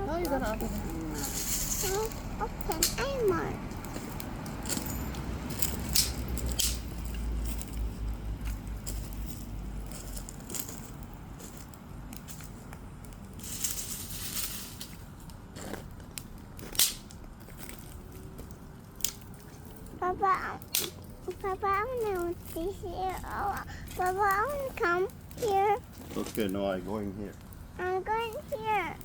Oh, you're gonna open it. So open Amor. Papa, I want to see here. Oh, Papa, I want to come here. Okay, no, I'm going here. I'm going here.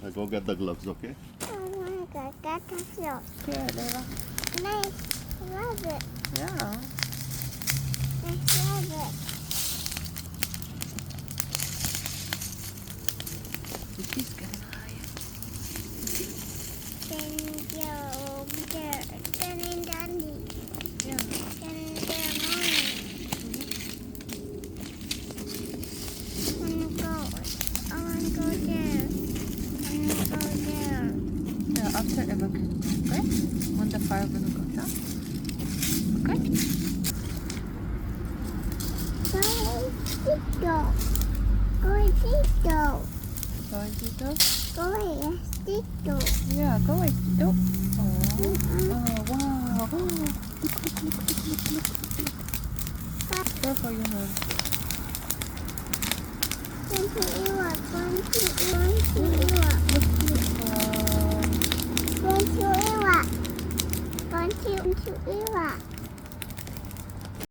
I go get the gloves, okay? I want to get the floor. Here, Layla. Nice. Love it. Yeah. Nice. Love it. He's getting higher. Then go there. Then in Dundee. Yeah. Then there morning. I want to go there. I want to go there. Yeah, after evacuate. Okay? When the fire will go down. Okay? Go dito. Go dito. Go dito. Yeah, go away. Oh. Oh, wow. Look. Careful your hand. Going to Iwak. Wow. Going to Iwak.